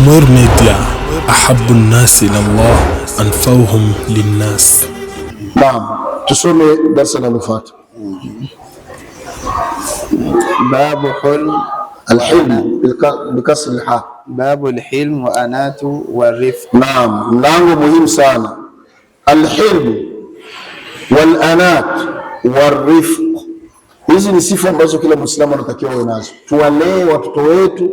Nور Media, ahabbu nnasi ila Allah anfauhum linnas. Naam, tusome darasa linalofuata. Babu al-hilm bikasri al-ha. Babu al-hilm wa anatu wa rifq. Naam, mlango muhimu sana. Al-hilm wal anat wa rifq, hizi ni sifa ambazo kila Muislamu anatakiwa awe nazo. Tuwalee watoto wetu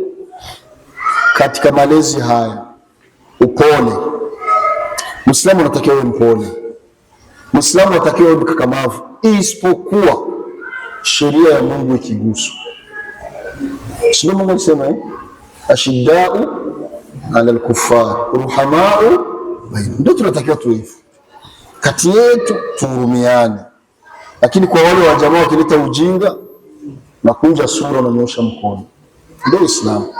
katika malezi haya. Upole, Muislamu anatakiwa awe mpole, Muislamu anatakiwa awe mkakamavu, isipokuwa sheria ya Mungu ikiguswa. Sio Mungu alisema ashiddau ala al-kuffar ruhamau bainahum. Ndio tunatakiwa tuwe hivyo kati yetu, tuhurumiane. Lakini kwa wale wa jamaa wakileta ujinga na kunja sura na nyosha mkono, ndio Uislamu.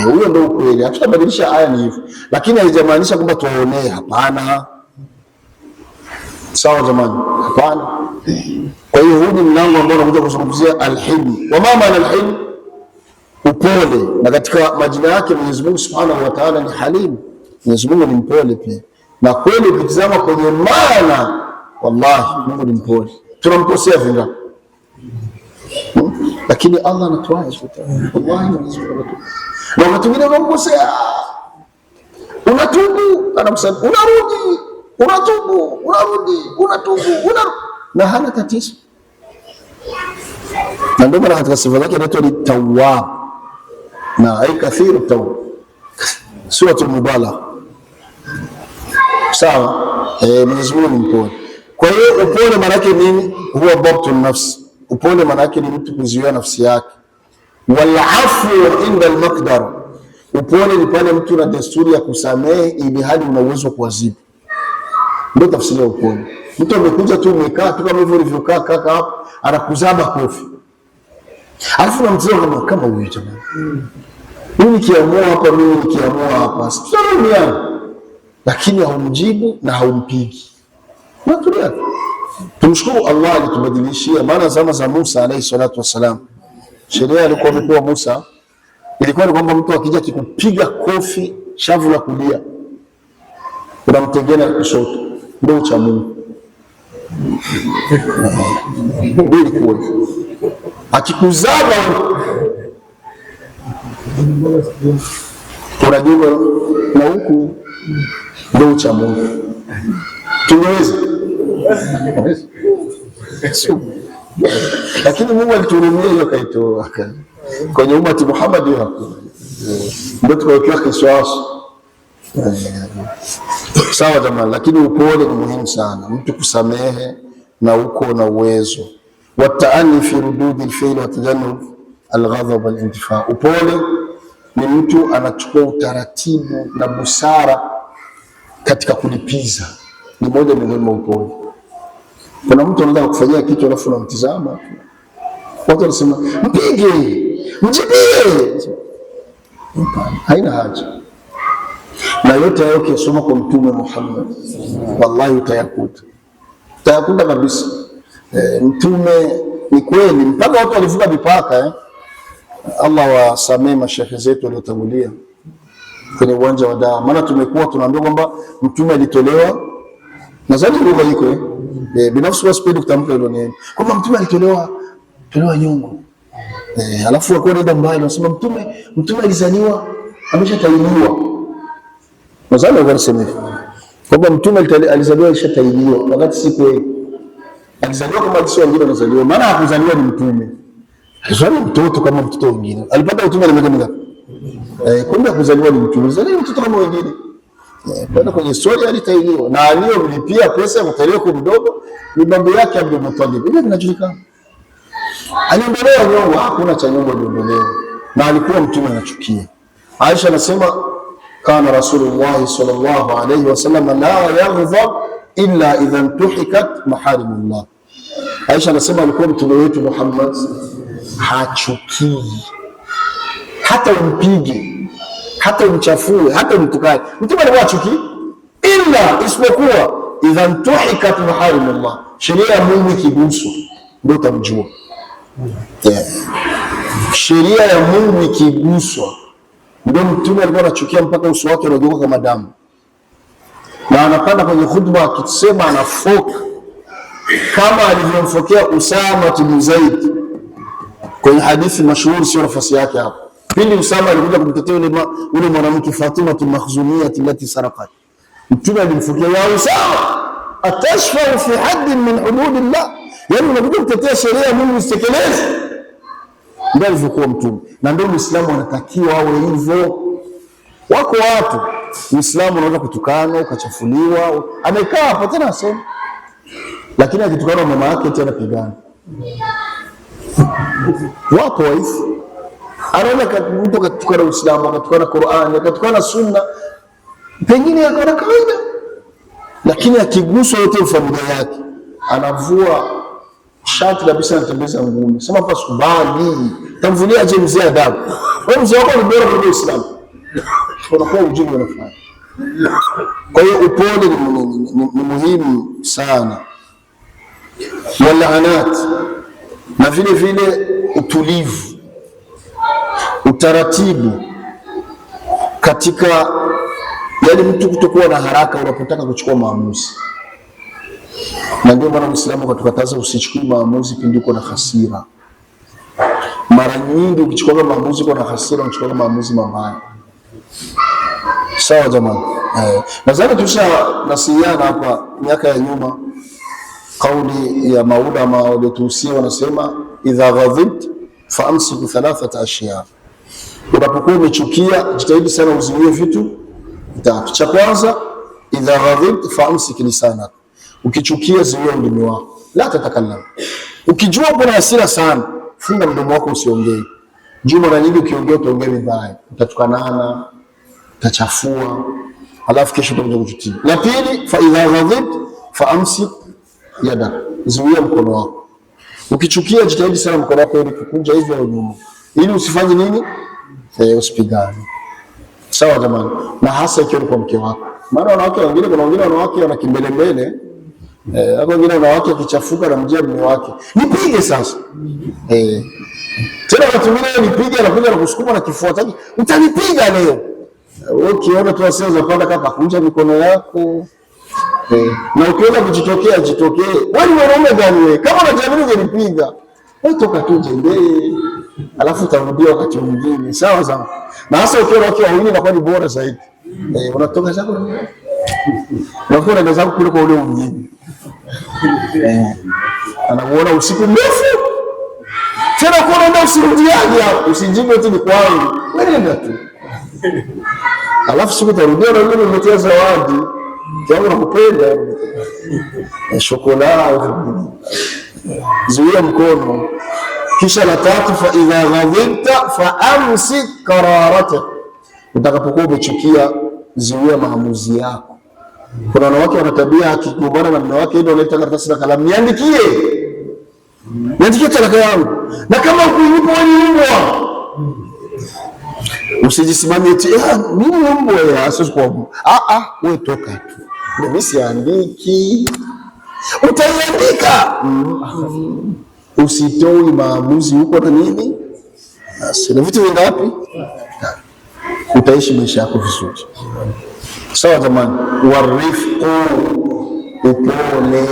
Huyo ndio ukweli. Hatutabadilisha aya, ni hivyo, lakini haijamaanisha kwamba tuwaonee. Hapana, sawa jamani? Hapana. Kwa hiyo huu ni mlango ambao unakuja kuzungumzia al-hilm. Wa ma maana al-hilm? Upole. Na katika majina yake Mwenyezi Mungu Subhanahu wa Ta'ala ni Halim. Mwenyezi Mungu ni mpole pia, na kweli ukitizama kwenye maana, wallahi Mungu ni mpole. Tunamkosea vingapi? Lakini Allah anatuacha. Wallahi Mwenyezi Mungu anatuacha. Na wakati mwingine unamkosea, unatubu, anamsamehe, unarudi, unatubu, unarudi, unatubu, na hana tatizo. Na ndio maana katika sifa zake anaitwa Tawwab, na ai kathiru tawb, suratul Mubalagha. Sawa? Mwenyezi Mungu ni mpole. Kwa hiyo upole maana yake nini? Huwa dhabtun nafs. Upole maana yake ni mtu kuzuia nafsi yake. Wal afu inda al-maqdar. Upole ni pale mtu na desturi ya kusamehe ili hadi una uwezo kuadhibu. Ndio tafsiri ya upole. Mtu amekuja tu, umekaa tu kama hivyo ulivyokaa kaka hapo, anakuzaba kofi, alafu unamtazama kama huyu jamani, mimi nikiamua hapa, mimi nikiamua hapa sitarudiana, lakini haumjibu na haumpigi. Natulia. Tumshukuru Allah alitubadilishia, maana zama za Musa alayhi salatu wassalam, sheria alikuwa amepewa Musa ilikuwa ni kwamba mtu akija kikupiga kofi shavu la kulia, unamtegea kushoto. Ndio cha Mungu. Ndio ilikuwa akikuzaba unajua na huku, ndio cha Mungu. Tunaweza lakini Mungu alituhurumia, hiyo kaitoa kwenye umati Muhammad, hiyo hakuna. Ndio tukawekewa kiswasi. Sawa jamani, lakini upole ni muhimu sana, mtu kusamehe na uko na uwezo. Wataani fi rududi al-fi'l wa tajannub al-ghadab wal-intifa. Upole ni mtu anachukua utaratibu na busara katika kulipiza. Ni moja muhimu upole. Kuna mtu anataka kufanyia kitu alafu unamtizama, watu wanasema mpige, mjibie. Haina haja. Na yote hayo ukisoma kwa Mtume Muhammad, wallahi utayakuta kabisa. Mtume ni kweli, mpaka watu walivuka mipaka. Allah wasamee mashehe zetu waliotangulia kwenye uwanja wa dawa, maana tumekuwa tunaambia kwamba Mtume alitolewa, nadhani lugha iko binafsi wasipendi kutamka hilo neno, kwamba Mtume alitolewa nyongo. Alafu wako nenda mbali wanasema Mtume alizaliwa ameshatahiriwa. Mazalo wanasema kwamba Mtume alizaliwa alishatahiriwa, wakati si kweli. Alizaliwa kama sio wengine wanazaliwa, maana hakuzaliwa ni Mtume. Alizaliwa mtoto kama mtoto wengine. Alipata utume na miaka mingapi? Kumbe kuzaliwa ni Mtume. Alizaliwa mtoto kama wengine. Kwa kwenye historia alitahiriwa, na aliyomlipia pesa ya kutahiriwa kwa mdogo ni babu yake Abdul Muttalib. Ile inajulikana. Aliondolewa nyongo, hakuna cha nyongo aliondolewa. Na alikuwa Mtume anachukia. Aisha anasema kana Rasulullah sallallahu alayhi wasallam la yaghdhab illa idha intuhikat maharimullah. Aisha anasema alikuwa Mtume wetu Muhammad hachukii, hata umpige, hata umchafue, hata umtukane, Mtume alikuwa hachukii, illa isipokuwa idha intuhikat maharimullah, sheria ya Mungu ikiguswa ndio utamjua. Sheria ya Mungu ikiguswa Ndio Mtume alikuwa anachukia mpaka uso wake unageuka kama damu, na anapanda kwenye khutba akisema anafoka kama alivyomfokea Usama bin Zaid kwenye hadithi mashuhuri, sio nafasi yake hapo. Pindi Usama alikuja kumtetea ule mwanamke Fatima al-Makhzumiyya allati sarqat, Mtume alimfokea, ya Usama atashfa fi hadd min hududillah, yani unakuja kutetea sheria ya Mungu isitekeleze. Ndio alivyokuwa Mtume, na ndio Muislamu anatakiwa awe hivyo. Wako watu Muislamu anaweza kutukana ukachafuliwa, amekaa hapo tena asema, lakini akitukana mama yake tena pigana. Wako hivi, anaona mtu akatukana Uislamu, akatukana Qur'an, akatukana Sunna, pengine akaona kawaida, lakini akiguswa yote familia yake anavua shati kabisa, anatembeza ngumi. Sema hapa subhani, tamvulia aje mzee adabu? Wewe mzee wako ni bora kuliko Uislamu, unakuwa ujinga unafanya. Kwa hiyo upole ni muhimu sana, walaanat, na vile vile utulivu, utaratibu katika, yani mtu kutokuwa na haraka unapotaka kuchukua maamuzi. Na ndio maana Muislamu katukataza usichukue maamuzi pindi uko na hasira. Mara nyingi ukichukua maamuzi uko na hasira, unachukua maamuzi mabaya. Sawa jamani? Nadhani nasiana hapa miaka ya nyuma kauli ya maulama waliotuhusia, wanasema idha ghadhibt faamsik thalathata ashya, unapokuwa umechukia jitahidi sana uzuie vitu vitatu. Cha kwanza, idha ghadhibt faamsik lisanak, ukichukia zuia ulimi wako, la tatakallam. Ukijua kuna hasira sana, funga mdomo wako usiongee. Juu mara nyingi ukiongea utaongea vibaya, utatukanana, utachafua, alafu kesho utakuja kujutia. La pili, fa idha ghadhibt faamsik yadak, zuia mkono wako. Ukichukia jitahidi sana mkono wako ili kukunja hivi au nyuma, ili usifanye nini? Usipigane. Sawa jamani? Na hasa ikiwa kwa mke wako. Maana wanawake wengine, kuna wengine wanawake wana kimbelembele, wengine wanawake wakichafuka na mjia mume wake, nipige sasa. Tena watu wengine nipige, anakuja na kusukuma na kifua chake, utanipiga leo. Ukiona tu asio zapanda kama kunja mikono yako. Na ukiweza kujitokea jitokee. Wewe ni mwanaume gani wewe? Kama unajamii ungenipiga, wewe toka tu jembee, alafu utarudia wakati mwingine. Sawa sawa. Na hasa ukiona wake wawili inakuwa ni bora zaidi. Unatoka zako na kwa ndio zako kule kwa ule mwingine. Anakuona usiku mrefu. Tena kwa ndio usirudiaje hapo, usijibu tu ni kwangu. Wewe nenda tu. Alafu siku utarudia na yule umetia zawadi. Kama unakupenda shokola, zuia mkono. Kisha la tatu, fa idha ghadhibta fa amsik qararatak, utakapokuwa umechukia zuia maamuzi yako. Kuna wanawake wana tabia, akigombana na mume wake ndio analeta karatasi na kalamu, niandikie talaka yangu, na kama ukinipa wewe mbwa, usijisimamie eti mimi mbwa ya sio kwa wewe, toka tu. Mimi siandiki, utaiandika. Usitoi maamuzi huko na nini, na vitu vingapi, utaishi maisha yako vizuri. Sawa jamani? Warifqu, upole.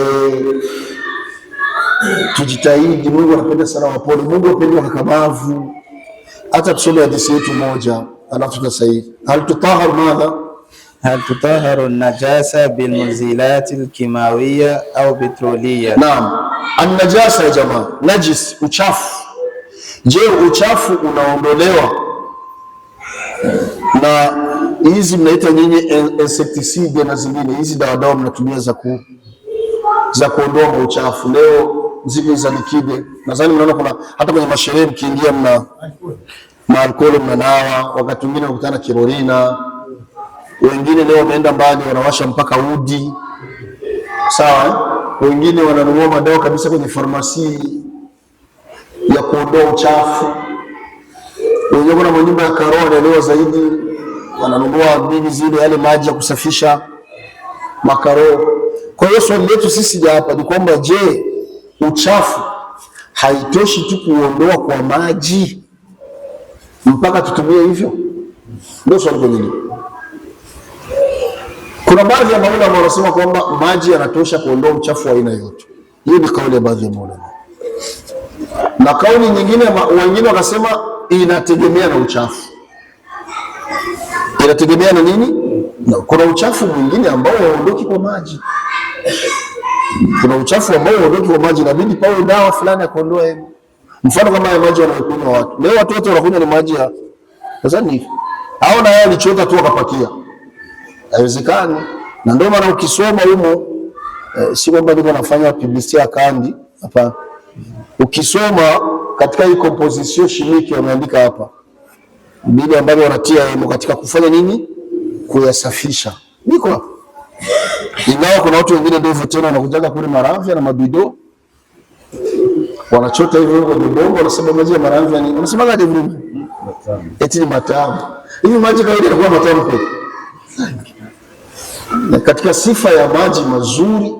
Tujitahidi, Mungu anapenda sana wapole, Mungu anapenda wakakamavu. Hata tusome hadithi yetu moja, alafu tutasaidia. Hal tutahharu madha? هل تطهر النجاسة بالمزيلات الكيماوية أو بترولية؟ Naam, an-najasa ya jamaa, najis, uchafu. Je, uchafu unaondolewa na hizi mnaita nyinyi insecticide na zingine hizi dawa mnatumia za kuondoa uchafu? Leo ziko za likide, nadhani mnaona kuna hata kwenye masherehe mkiingia mna alcohol mnanawa, wakati mwingine unakutana kirorina. Wengine leo wameenda mbali, wanawasha mpaka udi. Sawa? Wengine wananunua madawa kabisa kwenye farmasi ya kuondoa uchafu. Wengine kuna manyumba ya karo wanaelewa zaidi, wananunua nini zile, yale maji ya kusafisha makaro. Kwa hiyo swali letu sisi hapa ni kwamba, je, uchafu haitoshi tu kuondoa kwa maji mpaka tutumie hivyo? Ndio swali hili. Kuna baadhi ya maulama wanasema kwamba maji yanatosha kuondoa uchafu wa aina yote. Hiyo ni kauli ya baadhi ya maulama. Na kauli nyingine wengine wakasema inategemea na uchafu. Inategemea na nini? Na kuna uchafu mwingine ambao hauondoki kwa maji. Kuna uchafu ambao hauondoki kwa maji, inabidi pawe dawa fulani ya kuondoa hiyo. Mfano kama ya maji wanayokunywa watu. Leo watu wote wanakunywa ni maji ya sasa ni hao na yeye alichota tu akapakia. Haiwezekani. Na ndio maana ukisoma humo si kwamba ndio nafanya publicity ya kandi, hapana. Ukisoma katika hii composition chimique wameandika hapa. Bili ambavyo wanatia hemo katika kufanya nini? Kuyasafisha. Niko hapa. Ingawa kuna watu wengine ndio tena wanakujaga kule maramvya na mabido. Wanachota hivyo kwa bidongo, wanasema maji ya maramvya ni. Wanasema gani hivyo? Eti ni matamu. Hivi maji kawaida yanakuwa matamu kweli. Na katika sifa ya maji mazuri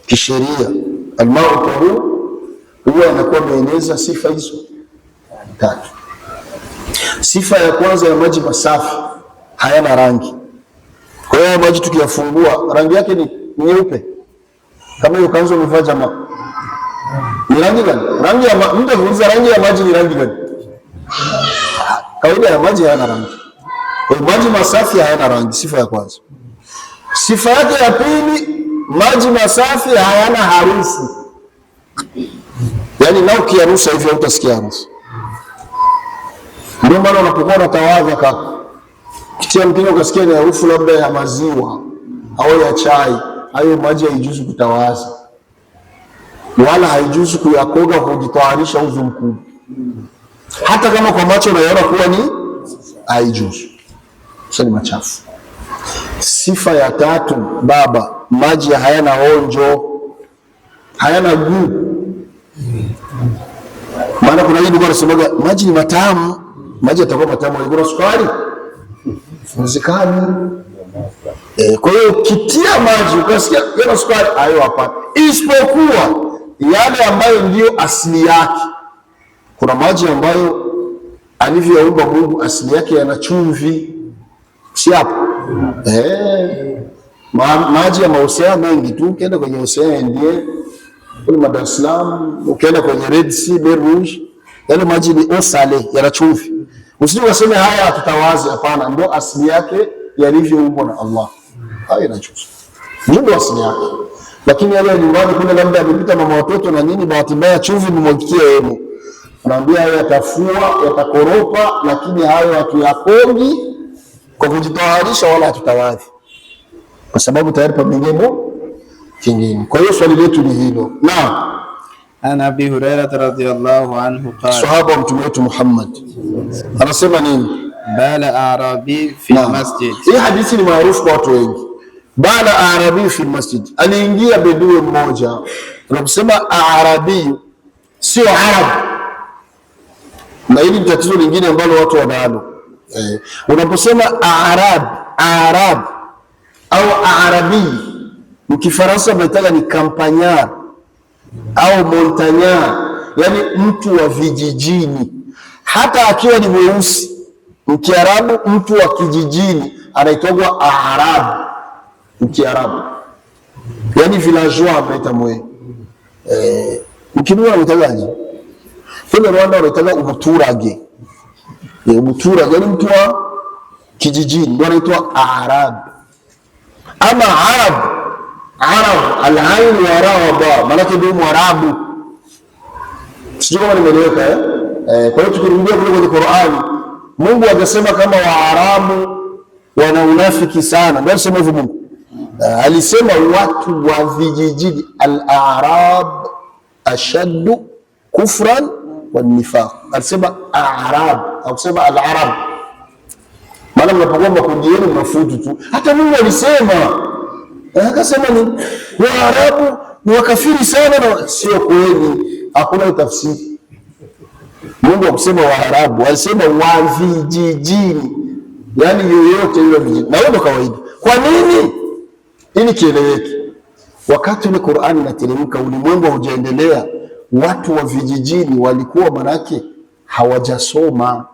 kisheria, almau tahur huwa anakuwa ameeneza sifa hizo tatu. Sifa ya kwanza ya maji masafi, hayana rangi. Kwa hiyo maji tukiyafungua rangi yake ni nyeupe. Kama hiyo kanzo umevaa jamaa. Ni rangi gani? Rangi ya mtu akiuliza rangi ya maji ni rangi gani? Kawaida ya maji hayana rangi. Kwa hiyo maji masafi hayana rangi, sifa ya kwanza. Sifa yake ya pili, maji masafi hayana harufu. Yaani nao ukiharusa hivyo utasikia harufu. Ndio maana unapokuwa unatawadha kaka, kitia mpinga ukasikia ni harufu labda ya maziwa au ya chai, hayo maji haijuzu kutawaza. Wala haijuzu kuyakoga kujitawarisha udhu mkubwa. Hata kama kwa macho unaona kuwa ni haijuzu. Sasa ni machafu. Sifa ya tatu baba, maji hayana onjo, hayana guu. Maana kuna hili bwana semaga maji ni matamu, maji yatakuwa matamu yalikuwa sukari. Fuzikani. Kwa hiyo kitia maji ukasikia yana sukari, hayo hapana. Isipokuwa yale ambayo ndio asili yake. Kuna maji ambayo alivyoumba Mungu asili yake yana chumvi. Si hapo? Maji ya maocean mengi tu, ukienda kwenye Ocean Indian, kule Dar es Salaam, ukienda kwenye Red Sea, Mer Rouge, yale maji ni eau salée, yana chumvi. Usije useme haya tutawazi, hapana, ndio asili yake yalivyoumbwa na Allah. Haya ina chumvi. Ndio asili yake. Lakini yale nyumbani kule labda amepita mama watoto na nini, bahati mbaya chumvi imemwagikia yeye. Anaambia hayo yatafua, yatakoropa, lakini hayo hatuyakogi kwa kujitawarisha wala hatutawadhi. Kwa sababu tayari pamengemo kingine. Kwa hiyo swali letu ni hilo. Naam. Ana Abi Hurairah radhiyallahu anhu qala, sahaba mtume wetu Muhammad anasema nini? Bala arabi fi masjid. Hii hadithi ni maarufu kwa watu wengi. Bala arabi fi masjid. Aliingia bedui mmoja. Tunaposema arabi sio Arab. Na hili ni tatizo lingine ambalo watu wanalo. Unaposema Arab au Arabi, mkifaransa mnaitaga ni campagnard au montagnard, yani mtu wa vijijini. Hata akiwa ni mweusi, mkiarabu mtu wa kijijini anaitwa Arab, mkiarabu. Yani villageois mnaita mwe. Mkinua mnaitaga kule Rwanda wanaitaga umuturage. Umuturage yani mtu wa kijijini ndio anaitwa Arab. Ama Arab al-ain wa ra, maana ndio Mwarabu. Sio kama nimeeleweka kwa hiyo tukirudia kule kwenye Qur'ani, Mungu akasema kama Waarabu wana unafiki sana. Ndio sema hivyo Mungu. Alisema watu wa vijijini, al-a'rab ashaddu kufran wa nifaq. Alisema Arab, akusema al-arab. Maana mnapokuwa makundi yenu mnafutu tu. Hata Mungu alisema, akasema ni Waarabu ni wakafiri sana, na sio kweli. Hakuna tafsiri. Mungu akusema Waarabu, alisema wa vijijini. Yaani yoyote yule vijijini. Na ndio kawaida. Kwa nini? Ili kieleweke. Wakati ile Qur'ani inateremka, ulimwengu haujaendelea, watu wa vijijini walikuwa manake hawajasoma.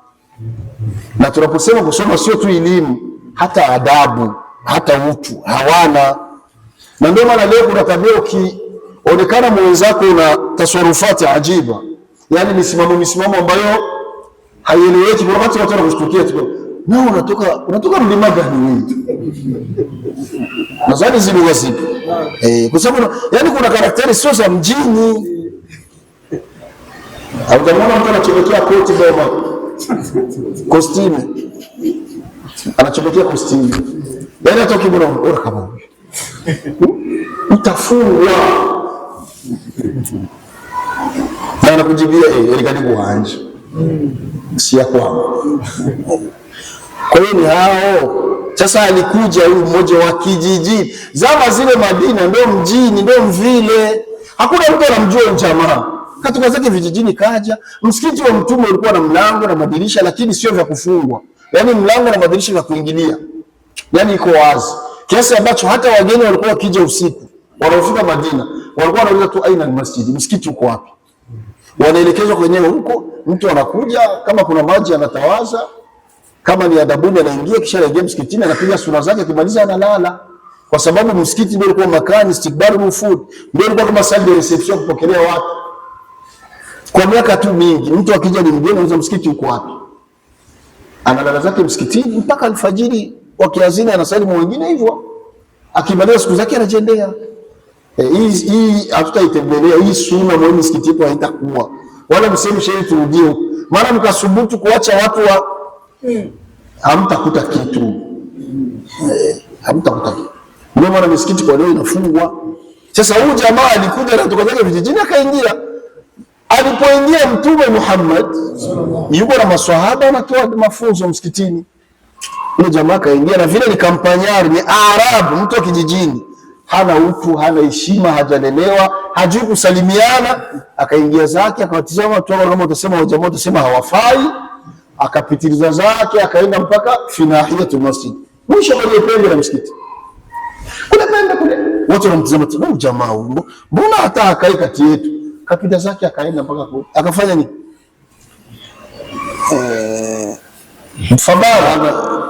Na tunaposema kusoma sio tu elimu, hata adabu, hata utu hawana. Na ndio maana leo kuna tabia, ukionekana mwenzako una tasarufati ajiba, yani misimamo ambayo haieleweki, kwa wakati watu wanakushtukia tu, na unatoka mlima gani wewe? Nadhani zile wasipo kwa sababu yani kuna karakteri sio za mjini. Hautamwona mtu anachomekea koti boma kostime, anachomekea kostime, yani hata ukimwona ora kama utafungwa na anakujibia elikani kuhanje si ya kwao. Kwa hiyo ni hao. Sasa alikuja huyu mmoja wa kijiji, zama zile Madina ndio mjini ndio mvile, hakuna mtu anamjua jamaa. Katoka zake vijijini kaja. Msikiti wa Mtume ulikuwa na mlango na madirisha, lakini sio vya kufungwa, yani mlango na madirisha vya kuingilia, yani iko wazi kiasi ambacho hata wageni walikuwa wakija usiku, wanaofika Madina walikuwa wanauliza tu aina almasjid, msikiti uko wapi? Wanaelekezwa kwenyewe huko. Mtu anakuja, kama kuna maji anatawaza, kama ni adabuni anaingia, kisha anaingia msikitini, anapiga sura zake, akimaliza analala, kwa sababu msikiti ndio ulikuwa makani istiqbalul wufud, ndio ulikuwa kama sala reception kupokelea watu. Kwa miaka tu mingi mtu akija ni mgeni, anauliza msikiti uko wapi, analala zake msikitini mpaka alfajiri, wakiazini anasalimu wengine hivyo, akimaliza siku zake anajiendea. Hii hatutaitembelea hii sunna mwa msikiti kwa haitakuwa, wala mseme shehe turudie, maana mkasubutu kuacha watu wa hamtakuta kitu, hamtakuta kitu. Ndio maana misikiti kwa leo inafungwa. Sasa huyu jamaa alikuja na kutoka zake vijijini akaingia. Alipoingia Mtume Muhammad yuko na maswahaba wanatoa mafunzo msikitini, yule jamaa kaingia, na vile ni kampanyari, ni Arabu, mtu wa kijijini, hana utu, hana heshima, hajalelewa, hajui kusalimiana. Akaingia zake, akawatizama watu kama utasema wa jamaa utasema hawafai, akapitiliza zake, akaenda mpaka finahiyatul masjid, mwisho kwenye pembe la msikiti kule pembe kule. Watu wanamtazama tu, huyu jamaa huyu mbona hata akai kati yetu? Kapita zake akaenda mpaka kule, akafanya nini?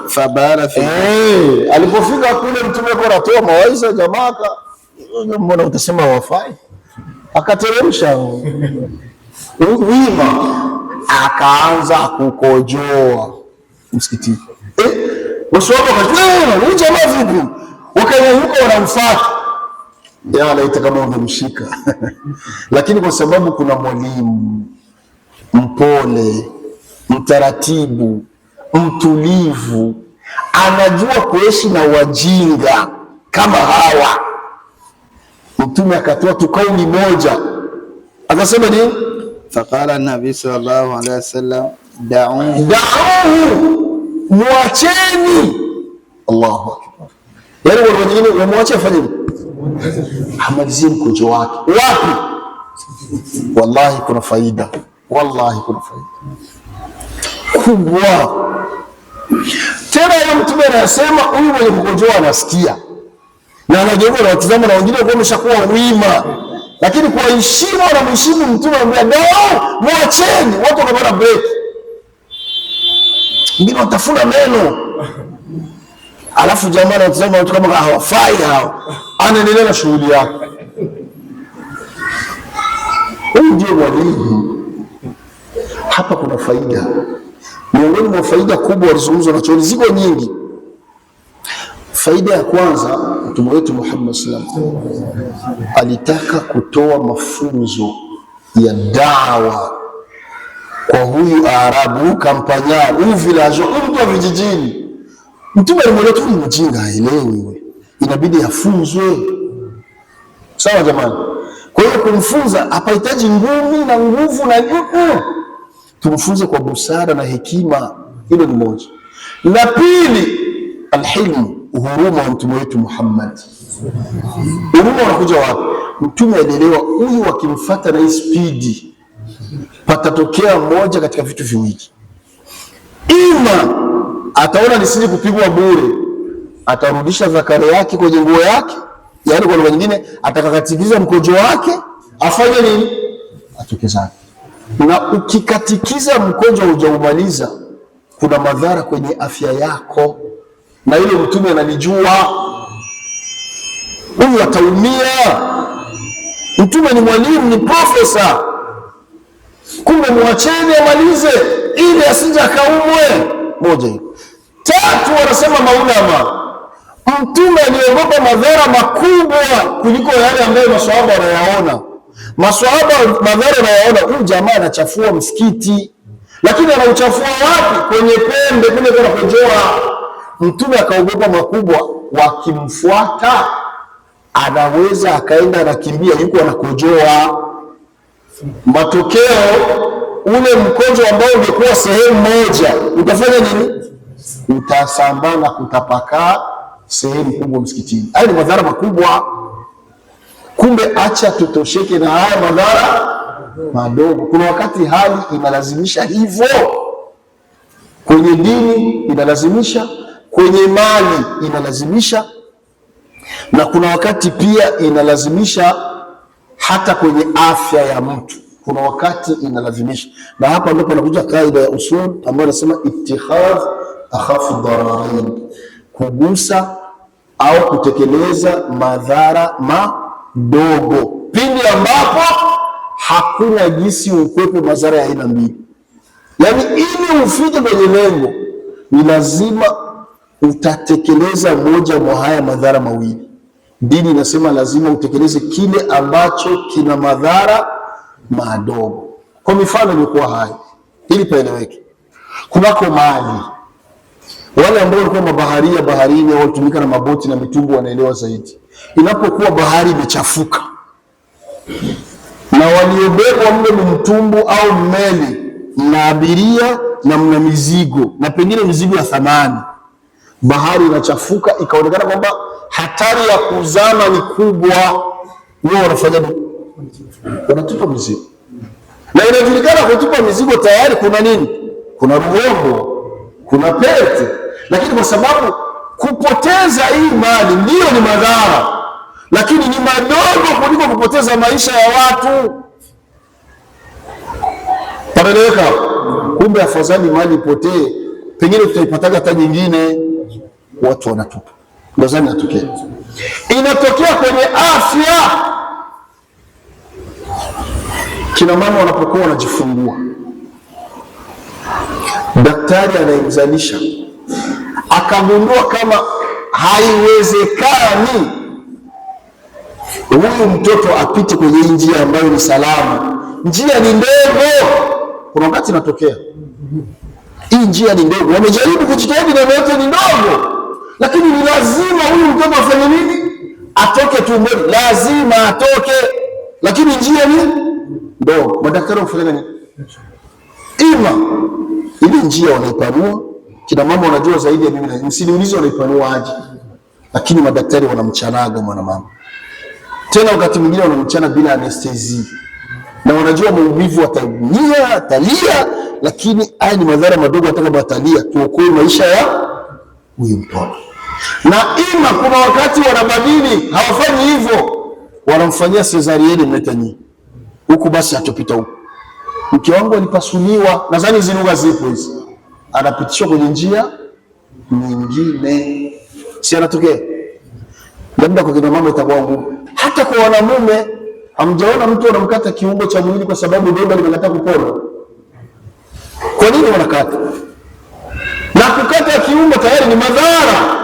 Fabara fi alipofika kule, Mtume kwa anatoa mawaidha, jamaa mbona utasema hawafai, akateremsha wima, akaanza kukojoa msikitini. Waswahaba wakasema huyu jamaa vipi? Wakainuka wanamfuata, ya laita kama ungemshika lakini kwa sababu kuna mwalimu mpole, mtaratibu, mtulivu, anajua kuishi na wajinga kama hawa, Mtume akatoa tu kauli moja, akasema nini? Faqala an-nabi sallallahu alaihi wasallam da'uhu, muacheni. Allahu akbar. Yani wale wengine wamwache afanye amalizie mkojo wake. Wapi? Wallahi kuna faida, wallahi kuna faida kubwa. Tena yule Mtume anasema huyu mwenye kukojoa anasikia na anageuka na watazama, na wengine wao wameshakuwa wima, lakini kwa heshima na mheshimu Mtume anambia ndio muacheni. Watu wanapata break, wengine watafuna meno, alafu jamaa anatazama watu kama hawafai hao, anaendelea na shughuli yake. Huyu ndio mwalimu. Hapa kuna faida, miongoni mwa faida kubwa walizungumzwa na chuoni, ziko nyingi. Faida ya kwanza, Mtume wetu Muhammad sallallahu alaihi wasallam alitaka kutoa mafunzo ya dawa kwa huyu Arabu, kampanya, huyu village, huyu mtu wa vijijini. Mtume alimwambia tu mjinga haelewi, inabidi afunzwe. Sawa jamani? Kwa hiyo kumfunza hapahitaji ngumi na nguvu na tumfunze kwa busara na hekima. Hilo ni moja. La pili, alhilmu, uhuruma wa Mtume wetu Muhammad. Uhuruma unakuja wapi? Mtume alielewa huyu akimfuata na hii spidi patatokea moja katika vitu viwili. Ima ataona nisije kupigwa bure, atarudisha zakari yake kwenye nguo yake, yaani kwa lugha nyingine atakakatikiza mkojo wake, afanye nini? Atoke zake. Na ukikatikiza mkojo hujaumaliza, kuna madhara kwenye afya yako, na ile Mtume analijua. Huyu ataumia. Mtume ni mwalimu, ni profesa, kumbe mwacheni amalize ili asije akaumwe. Moja hiyo. Tatu, wanasema maulama, Mtume aliogopa madhara makubwa kuliko yale ambayo maswahaba wanayaona. Maswahaba madhara wanayaona, huyu jamaa anachafua msikiti, lakini anauchafua wapi? Kwenye pembe kule kwa kujoa. Mtume akaogopa makubwa, wakimfuata anaweza akaenda anakimbia, yuko anakojoa. Matokeo ule mkojo ambao ungekuwa sehemu moja utafanya nini? Utasambaa na kutapakaa sehemu kubwa msikitini. Haya ni madhara makubwa. Kumbe acha tutosheke na haya madhara madogo. Kuna wakati hali inalazimisha hivyo, kwenye dini inalazimisha, kwenye mali inalazimisha, na kuna wakati pia inalazimisha hata kwenye afya ya mtu. Kuna wakati inalazimisha, na hapa ndipo nakuja kaida ya usul ambayo nasema ittikhadh akhafu dararain, kugusa au kutekeleza madhara madogo pindi ambapo hakuna jinsi ukwepe madhara ya aina mbili. Yaani ili ufike kwenye lengo ni lazima utatekeleza moja mwa haya madhara mawili. Dini inasema lazima utekeleze kile ambacho kina madhara madogo. Kwa mifano ilikuwa hai, ili paeleweke. Kunako mali, wale ambao walikuwa mabaharia baharini au walitumika na maboti na mitumbu wanaelewa zaidi. Inapokuwa bahari imechafuka na waliobebwa mle ni mtumbu au meli, mna abiria na mna mizigo, na pengine mizigo ya thamani, bahari inachafuka, ikaonekana kwamba hatari ya kuzama ni kubwa, wao wanafanya nini? Wanatupa mizigo. Na inajulikana kutupa mizigo tayari kuna nini? Kuna ruhombo, kuna pete. Lakini kwa sababu kupoteza hii mali ndio ni madhara, lakini ni madogo kuliko kupoteza maisha ya watu. Panaeleweka? Kumbe afadhali mali ipotee, pengine tutaipataga hata nyingine. Watu wanatupa. Ndio zani natokea. Inatokea kwenye afya. Kina mama wanapokuwa wanajifungua, daktari anayemzalisha akagundua kama haiwezekani huyu mtoto apite kwenye njia ambayo ni salama, njia ni ndogo. Kuna wakati inatokea hii njia ni ndogo, wamejaribu kujitahidi na yote ni ndogo, lakini ni lazima huyu mtoto afanye nini? Atoke tumboni, lazima atoke, lakini njia ni ndogo. Madaktari wanafanya nini? Ima ile njia wanaipanua. Kina mama wanajua zaidi ya mimi, na msiniulize wanaipanua aje, lakini madaktari wanamchanaga mwanamama. Tena wakati mwingine wanamchana bila anestesia, na wanajua maumivu ataumia, atalia, lakini haya ni madhara madogo. Hata kama atalia, tuokoe maisha ya huyu mtoto. Na ima kuna wakati wanabadili, hawafanyi hivyo, wanamfanyia cesarienne mletani huku, basi atopita huku. Mke wangu alipasuliwa, nadhani hizo lugha zipo hizi, anapitishwa kwenye njia nyingine, si anatokea. Labda kwa kina mama itakuwa ngumu. Hata kwa wanamume, hamjaona mtu anamkata kiungo cha mwili kwa sababu donda limekataa kupona? Kwa nini wanakata? Na kukata kiungo tayari ni madhara,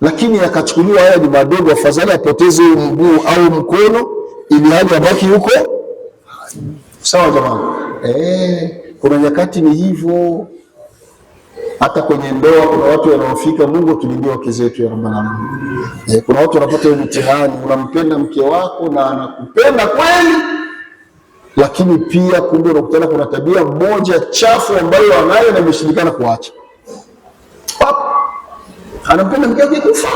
lakini yakachukuliwa haya ni madogo, afadhali apoteze mguu au mkono ili hali abaki huko. Sawa jamani? Kuna nyakati ni hivyo. Hata kwenye ndoa kuna watu wanaofika, Mungu tulindie wake zetu ya Rabbana alamin. Kuna watu wanapata mtihani, unampenda mke wako na anakupenda kweli, lakini pia kumbe unakutana kuna tabia moja chafu ambayo anayo na imeshindikana kuacha. Anampenda mke wake kufa,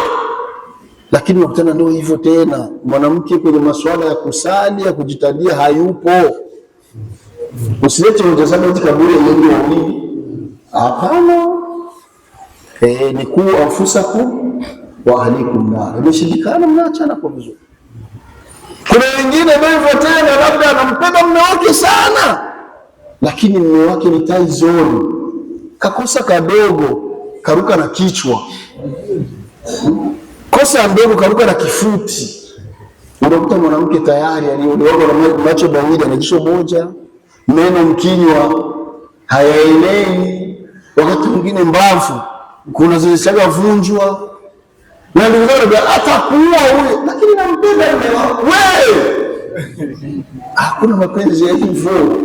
lakini unakutana ndio hivyo tena. Mwanamke kwenye masuala ya kusali, ya kujitadia hayupo. Usilete ujazana hizi kaburi ya wengi wa nini? Hapana. Ni kuwa anfusakum wa ahlikum nar. Imeshindikana, mnaachana kwa vizuri. Kuna wengine hivyo tena, labda anampenda mume wake sana, lakini mume wake ni taizoni, kakosa kadogo karuka na kichwa, kosa ndogo karuka na kifuti. Unakuta mwanamke tayari aliolewa na macho mawili na jicho moja, meno mkinywa hayaelei, wakati mwingine mbavu kuna zilisaga vunjwa, na ndio atakuua huyo, lakini nampenda wewe. Hakuna mapenzi ya hivyo.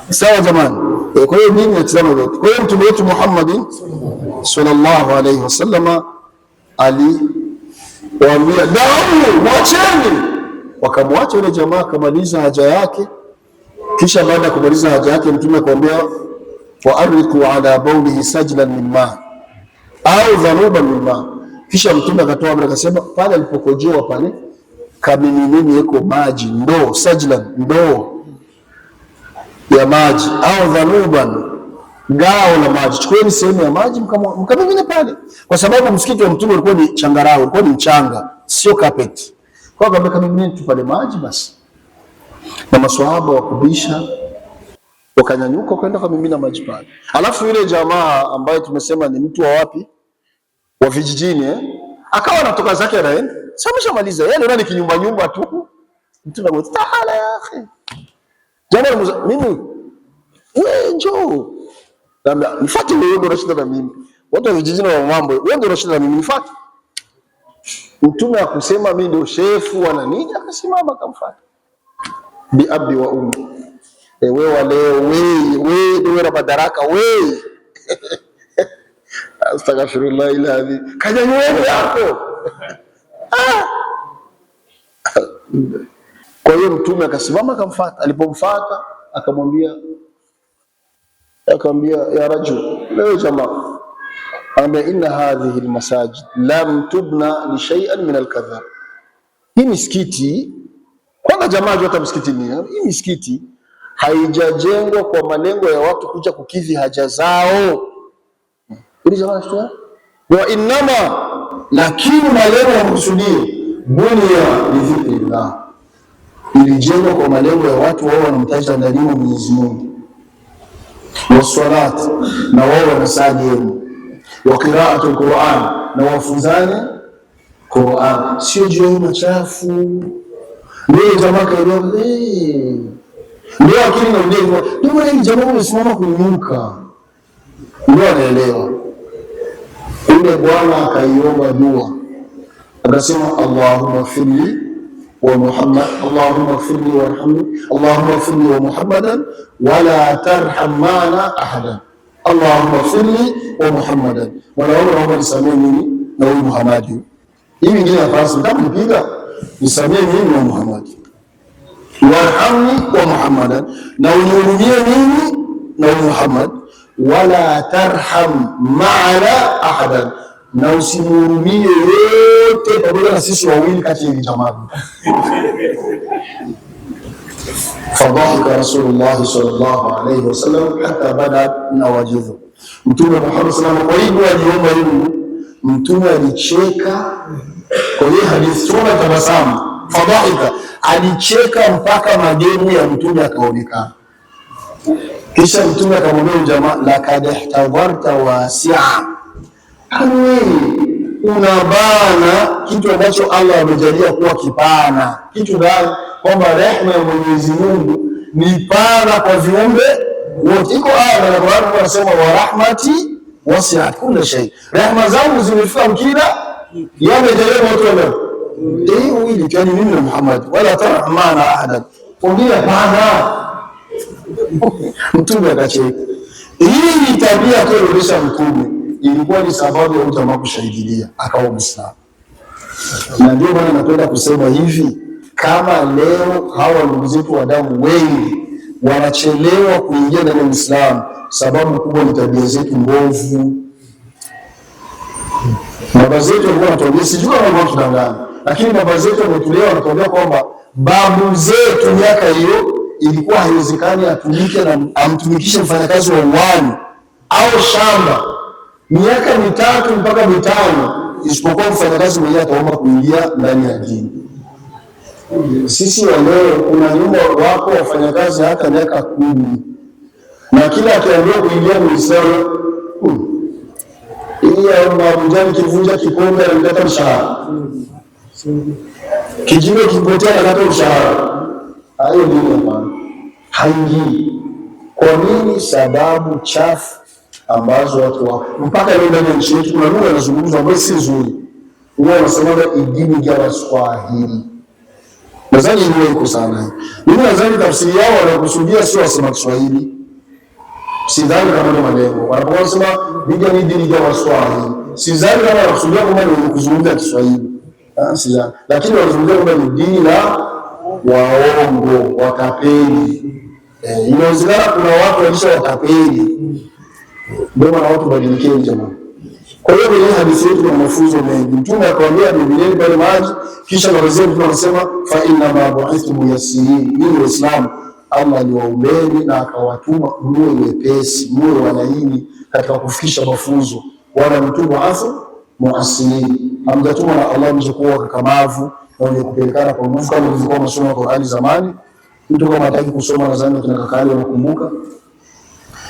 Sawa jamani? Kwa hiyo dini inatazama yote. Kwa hiyo mtume wetu Muhammad sallallahu alaihi wasallam aliwaambia damu, mwacheni. Wakamwacha yule jamaa akamaliza haja yake. Kisha baada ya kumaliza haja yake mtume akamwambia wa ariku ala bawlihi sajlan min ma au dhanuban min ma. Kisha mtume akatoa amri akasema, pale alipokojoa pale kamimineni yeko maji, ndoo sajlan, ndoo ya maji, au dhanuban, gao la maji. Chukueni sehemu ya maji mkamimine pale, kwa sababu msikiti wa mtume ulikuwa ni changarawe, ulikuwa ni mchanga, sio carpet. Kwa hiyo kamimine tu pale maji basi. Na maswahaba wakubisha wakanyanyuka kwenda kumimina maji pale. Alafu yule jamaa ambaye tumesema ni mtu wa wapi? Wa vijijini, akawa anatoka zake anaenda. Sasa ameshamaliza. Yeye ndio ni kinyumba nyumba tu. Mtu anamwita tahala ya akhi. Jana mimi wewe njoo. Labda nifuate wewe ndio unashinda na mimi. Watu wa vijijini wa mambo, wewe ndio unashinda na mimi, nifuate. Mtume akusema mimi ndio shefu wana nini, akasimama akamfuata. Bi abi wa ummi. Wewe wa leo, wewe ndio na madaraka wewe. Astaghfirullah ilahi. Kaja nywele yako. Kwa hiyo mtume akasimama akamfuata. Alipomfuata akamwambia ya rajul, leo jamaa, amba inna hadhihi almasajid lam tubna li shay'an min alkadhab. Hii misikiti, kwanza jamaa yote msikiti ni hii misikiti haijajengwa kwa malengo ya watu kuja kukidhi haja zao. Ili jamaa shtua wa inma, lakini malengo ya kusudia bunia li dhikrillah, ilijengwa kwa malengo ya watu wao wanamtaja ndani ya Mwenyezi Mungu, wasalat, na wao wanasali, wa qira'atul Qur'an, na wafunzane Qur'an, sio juu machafu. Ndio jamaa kaelewa, ndio akili na ndio ndio jamaa wamesimama kuinuka, ndio anaelewa. Ule bwana akaiomba dua akasema, Allahumma firli wa Muhammad, Allahumma firli warhamni, Allahumma firli wa Muhammadan wala tarham mana ahadan, Allahumma firli wa Muhammadan, wala Allahumma nisamee mimi na huyu Muhammad. Hii nyingine ya farsi mtampiga, nisamee mimi na Muhammad, warhamni wa Muhammadan, na unihurumie mimi na Muhammad, wala tarham maana ahadan, na usimhurumie yote pamoja na sisi wawili kati ya jamaa. Fadhahika Rasulullah sallallahu alayhi wasallam hatta badat nawajidhu. Mtume Muhammad sallallahu alayhi wasallam aliomba hivi, mtume alicheka. Kwa hiyo hadithi tuna tabasamu, fadhahika, alicheka mpaka magemu ya mtume akaonekana. Kisha mtume akamwambia jamaa, laqad ihtadharta wasi'a, wewe unabana kitu ambacho Allah amejalia kuwa kipana. Kitu gani? Kwamba rehema ya Mwenyezi Mungu ni pana kwa viumbe wote. Iko aya na Qur'an inasema, wa rahmati wasi'at kulli shay, rehema zangu zimefika kila yamejalia watu wote. Huyu ni mimi na Muhammad, wala tarhamana ahadan, ongea pana. Mtume akacheka. Hii ni tabia ya kurudisha mtume, ilikuwa ni sababu ya jamaa kushahidia akawa Muislamu. Na ndio maana napenda kusema hivi, kama leo hawa ndugu zetu wa damu wengi wanachelewa kuingia ndani ya Uislamu, sababu kubwa ni tabia zetu mbovu. Baba zetu walikuwa wanatuambia, sijui kama wao tudanganya, lakini baba zetu wametulea, wanatuambia kwamba babu zetu miaka hiyo ilikuwa haiwezekani atumike na amtumikishe mfanyakazi wa uwani au shamba miaka 3 mpaka 5, isipokuwa mfanyakazi mwenyewe ataomba kuingia ndani ya dini. Sisi wa leo kuna nyumba wako wafanyakazi hata miaka 10, na kila akiambiwa kuingia Uislamu Abujali kivunja kikombe anakata mshahara, kijiwe kipotea anakata mshahara. Hayo ndio hapana, haingii. Kwa nini? Sababu chafu ambazo watu wako mpaka leo ndani ya nchi yetu kuna lugha inazungumzwa ambayo si nzuri. Wao wanasema idini ya Waswahili. Nadhani hiyo iko sana. Mimi nadhani tafsiri yao wanakusudia sio wasema Kiswahili. Sidhani kama ndio malengo. Wanaposema dini ya Waswahili, sidhani kama wanakusudia kwamba ni kuzungumza Kiswahili. Sidhani. Lakini wanazungumza kwamba ni dini la waongo, watapeli. Inawezekana kuna watu walisha watapeli. Ndio maana watu badilike jamani. Kwa hiyo kwenye hadithi yetu kuna mafunzo mengi. Mtume akawaambia Biblia pale maji, kisha wazee Mtume anasema fa inna ma bu'ithtu muyassirin. Ni Uislamu Allah aliwaumbeni na akawatuma muwe wepesi, muwe walaini katika kufikisha mafunzo. Wala mtume afu muassirin. Hamjatuma na Allah mjekuwa kakamavu na wenye kupelekana kwa nguvu kama ilivyokuwa masomo ya Qur'ani zamani. Mtu kama hataki kusoma nadhani tuna kakali wanakumbuka.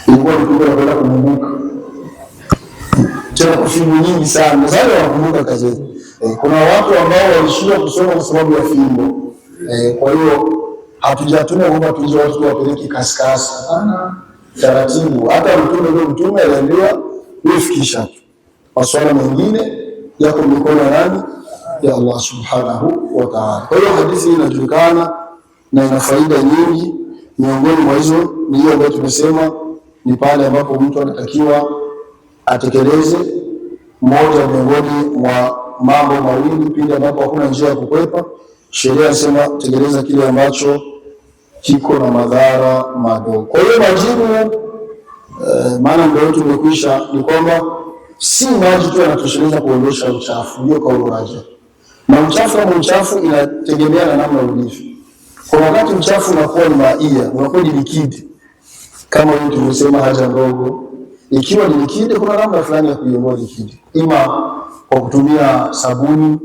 Ilikuwa ni kwenda kumbuka. Tena kwa fimbo nyingi sana. Nadhani wanakumbuka kazi yetu. Kuna watu ambao walishindwa kusoma kwa sababu ya fimbo. Kwa hiyo hatujatuma kwamba tuje watu wapeleke kaskasi. Taratibu. Hata mtume aliambiwa ufikisha tu. Masuala mengine yako mikono nani? Ya Allah subhanahu wa ta'ala. Kwa hiyo hadithi hii inajulikana na ina faida nyingi. Miongoni mwa hizo ni hiyo ambayo tumesema ni pale ambapo mtu anatakiwa atekeleze moja miongoni mwa mambo mawili pindi ambapo hakuna njia ya kukwepa. Sheria inasema tekeleza kile ambacho kiko na madhara madogo. Kwa hiyo majibu maana ndio wetu umekwisha ni kwamba si maji tu yanatosheleza kuondosha uchafu, ndio kauli raja. Na uchafu kama uchafu inategemea na namna ulivyo. Kwa wakati uchafu unakuwa ni maia, unakuwa ni likidi. Kama wewe tulisema haja ndogo, ikiwa ni likidi kuna namna fulani ya kuiondoa likidi. Ima kwa kutumia sabuni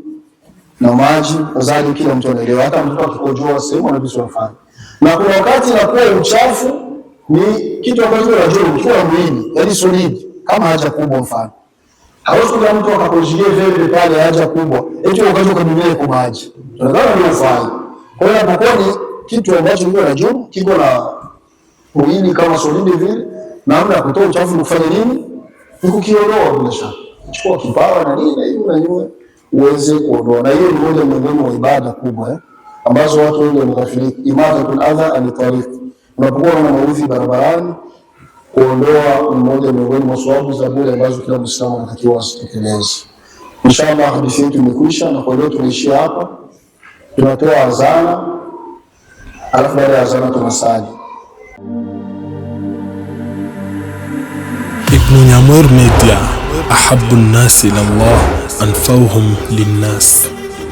na maji, nadhani kila mtu anaelewa, hata mtoto akikojoa sehemu anabiswa afanye. Na kuna wakati inakuwa uchafu ni kitu ambacho unajua ukiwa mwili, yaani solid, kama haja kubwa mfano. Hawezi kila mtu akakojilia vile pale haja kubwa, eti ukaje ukadumia kwa maji. Tunadhani ndio ufanye. Kwa hiyo hapo ni kitu ambacho unajua unajua kiko na mwili kama solid vile, namna ya kutoa uchafu ni kufanya nini? Ni kukiondoa bila shaka. Chukua kipawa na nini hivi unajua uweze kuondoa. Na hiyo ni moja miongoni mwa ibada kubwa ambazo watu wengi wanaghafilika. Imatatul adha an-tariq. Unapokuwa na maudhi barabarani, kuondoa mmoja miongoni mwa sababu za bure ambazo kila Muislamu anatakiwa asitekeleze. Inshallah hadithi yetu imekwisha na kwa leo tunaishia hapa. Tunatoa azana, alafu baada ya azana tunasali. Ibn Nyamweru Media, ahabbu an-nasi ila Allah anfa'uhum lin-nas.